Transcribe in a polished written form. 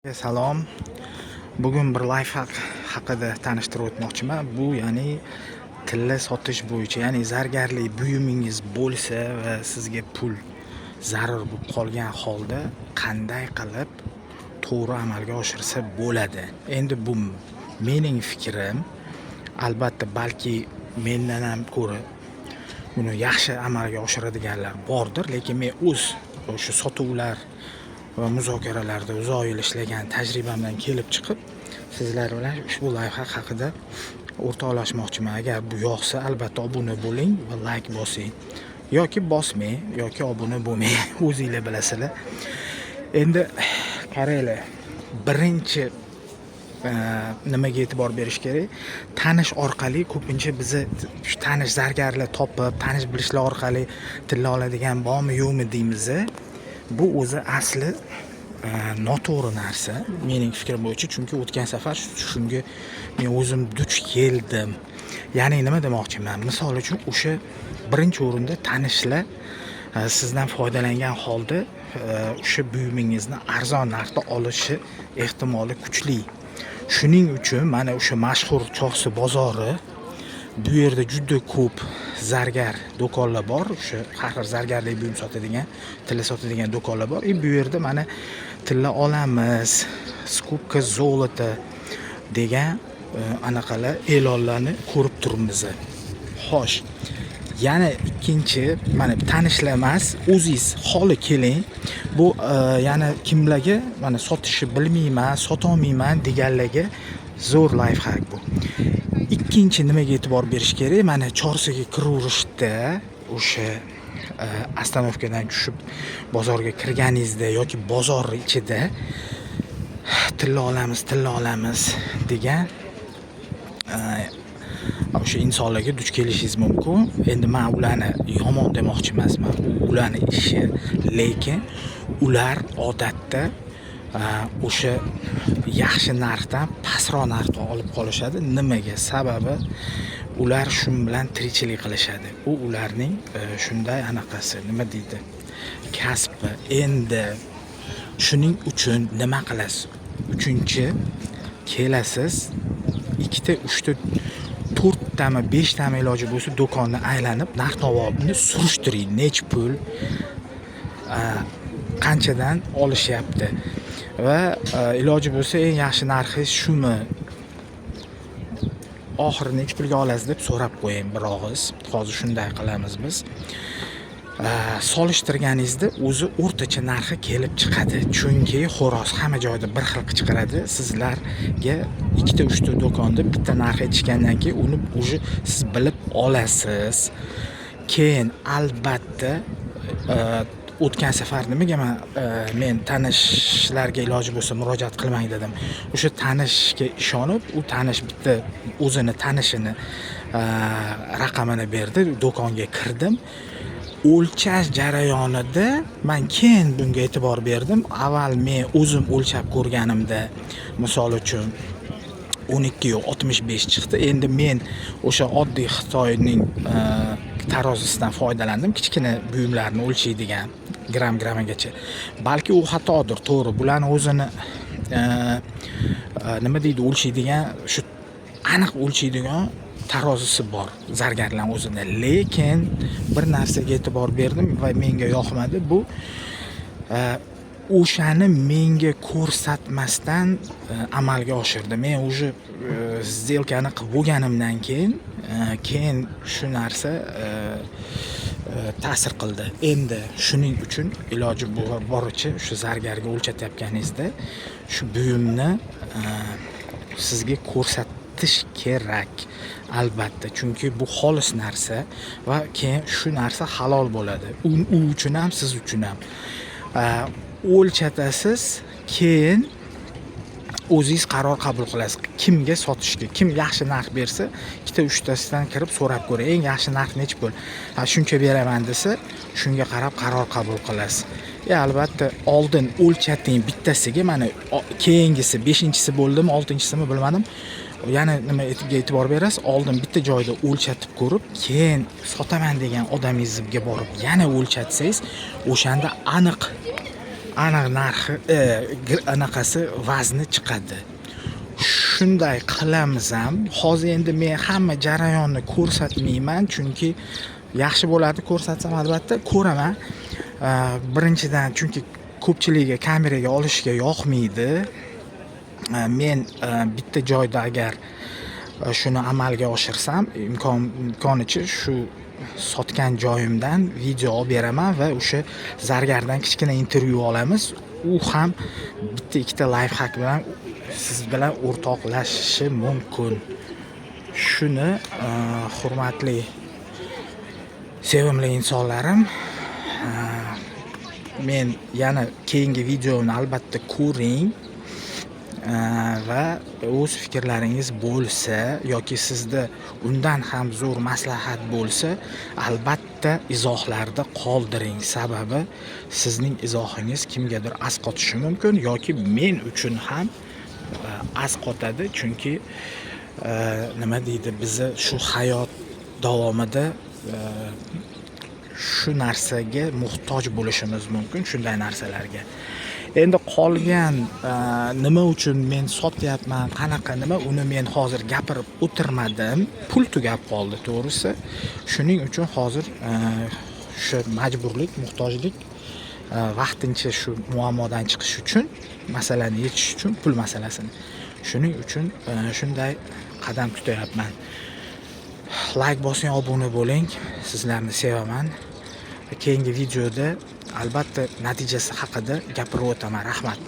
Salom. Bugun bir lifehack haqida tanishtirib o'tmoqchiman. Bu ya'ni tilla sotish bo'yicha, ya'ni zargarlik buyumingiz bo'lsa va sizga pul zarur bo'lib qolgan holda qanday qilib to'g'ri amalga oshirsa bo'ladi. Endi bu mening fikrim. Albatta, balki mendan ham ko'ra buni yaxshi amalga oshiradiganlar bordir, lekin men o'sha sotuvlar va muzokaralarda uzoq yil ishlagan tajribamdan kelib chiqib sizlar bilan ushbu lifehack haqida o'rtoqlashmoqchiman. Agar bu yoqsa albatta obuna bo'ling va like bosing, yoki bosmang, yoki obuna bo'lmang, o'zingizlar bilasizlar. Endi qaranglar, birinchi nimaga e'tibor berish kerak? Tanish orqali ko'pincha bizni shu tanish zargarlar topib, tanish bilishlar orqali tilla oladigan bormi yo'qmi deymiz. Bu o'zi asli noto'g'ri narsa mening fikrim bo'yicha, chunki o'tgan safar shunga men o'zim duch keldim. Ya'ni nima demoqchiman? Misol uchun o'sha birinchi o'rinda tanishlar sizdan foydalangan holda o'sha buyumingizni arzon narxda olishi ehtimoli kuchli. Shuning uchun mana o'sha mashhur Chorsu bozori, bu yerda juda ko'p zargar do'konlar bor. O'sha har xil zargarlik buyum sotadigan, tilla sotadigan do'konlar bor. Bu yerda mana tilla olamiz, skupka zolota degan anaqalar e'lonlarni ko'rib turibmiz. Xo'sh, yana ikkinchi, mana tanishlar emas, o'zingiz xoli keling. Bu yana kimlarga mana sotishni bilmayman, sotolmayman deganlarga zo'r lifehack bu. Ikkinchi nimaga e'tibor berish kerak? Mana Chorsuga kiraverishda o'sha ostanovkadan tushib bozorga kirganingizda yoki bozor ichida tilla olamiz degan o'sha insonlarga duch kelishingiz mumkin. Endi men ularni yomon demoqchi emasman, ularni ishi, lekin ular odatda o'sha yaxshi narxdan pastroq narxga olib qolishadi. Nimaga? Sababi ular shu bilan tirikchilik qilishadi. Bu ularning shunday anaqasi, nima deydi? Kasbi. Endi shuning uchun nima qilasiz? Uchinchi kelasiz, 2 ta, 3 ta, 4 tami, 5 tami iloji bo'lsa do'konni aylanib, narx-navobni surishtiring. Nech pul, qanchadan olishyapti va iloji bo'lsa eng yaxshi narxi shumi, oxiri nech pulga olasiz deb so'rab qo'ying bir og'iz. Hozir shunday qilamiz biz. Solishtirganingizda o'zi o'rtacha narxi kelib chiqadi. Chunki xo'roz hamma joyda bir xil qichqiradi. Sizlarga 2 ta 3 ta do'konda bitta narx aytishgandan keyin uni o'zi siz bilib olasiz. Keyin albatta o'tgan safar nimaga men tanishlarga iloji bo'lsa murojaat qilmang dedim. O'sha tanishga ishonib, u tanish bitta o'zini tanishini raqamini berdi, do'konga kirdim. O'lchash jarayonida men keyin bunga e'tibor berdim. Avval men o'zim o'lchab ko'rganimda, misol uchun 12.65 chiqdi. Endi men o'sha oddiy Xitoyning tarozisidan foydalandim, kichkina buyumlarni o'lchaydigan gram-gramigacha. Balki u xatodir, to'g'ri. Bularni o'zini nima deydi, o'lchaydigan, shu aniq o'lchaydigan tarozisi bor zargarlar o'zida. Lekin bir narsaga e'tibor berdim va menga yoqmadi. Bu o'shani menga ko'rsatmasdan amalga oshirdi. Men o'sha сделкani qilib bo'lganimdan keyin shu narsa ta'sir qildi. Endi shuning uchun iloji boricha shu zargarga o'lchatayotganingizda shu buyumni sizga ko'rsatish kerak. Albatta, chunki bu xolis narsa va keyin shu narsa halol bo'ladi. U uchun ham, siz uchun ham. O'lchatasiz, keyin o'zingiz qaror qabul qilasiz. Kimga sotishga, kim yaxshi narx bersa, 2 ta 3 tasidan kirib so'rab ko'ring. Eng yaxshi narx nech pul? Shuncha beraman desa, shunga qarab qaror qabul qilasiz. Albatta, oldin o'lchating bittasiga, mana keyingisi 5-chisi bo'ldimi, 6-chisimi bilmadim. Yana nimaga e'tibor berasiz? Oldin bitta joyda o'lchatib ko'rib, keyin sotaman degan odamingizga borib yana o'lchatsangiz, o'shanda aniq aniq narxi anaqasi vazni chiqadi. Shunday qilamiz ham. Hozir endi men hamma jarayonni ko'rsatmayman, chunki yaxshi bo'ladi ko'rsatsam albatta ko'raman. Birinchidan chunki ko'pchiligiga kameraga olishga yoqmaydi. Men bitta joyda agar shuni amalga oshirsam, imkonicha shu sotgan joyimdan video olib beraman va o'sha zargardan kichkina intervyu olamiz. U ham bitta ikkita life hack bilan siz bilan o'rtoqlashishi mumkin. Shuni hurmatli sevimli insonlarim, men yana keyingi videoni albatta ko'ring va o'z fikrlaringiz bo'lsa yoki sizda undan ham zo'r maslahat bo'lsa, albatta izohlarda qoldiring. Sababi sizning izohingiz kimgadir asqotishi mumkin yoki men uchun ham asqotadi, chunki nima deydi, bizni shu hayot davomida shu narsaga muhtoj bo'lishimiz mumkin, shunday narsalarga. Endi qolgan nima uchun men sotyapman, qanaqa nima, uni men hozir gapirib o'tirmadim. Pul tugab qoldi to'g'risi. Shuning uchun hozir shu majburlik, muhtojlik vaqtincha shu muammodan chiqish uchun, masalani yechish uchun, pul masalasini. Shuning uchun shunday qadam tutayapman. Like bosing, obuna bo'ling. Sizlarni sevaman. Keyingi videoda albatta natijasi haqida gapirib o'taman. Rahmat.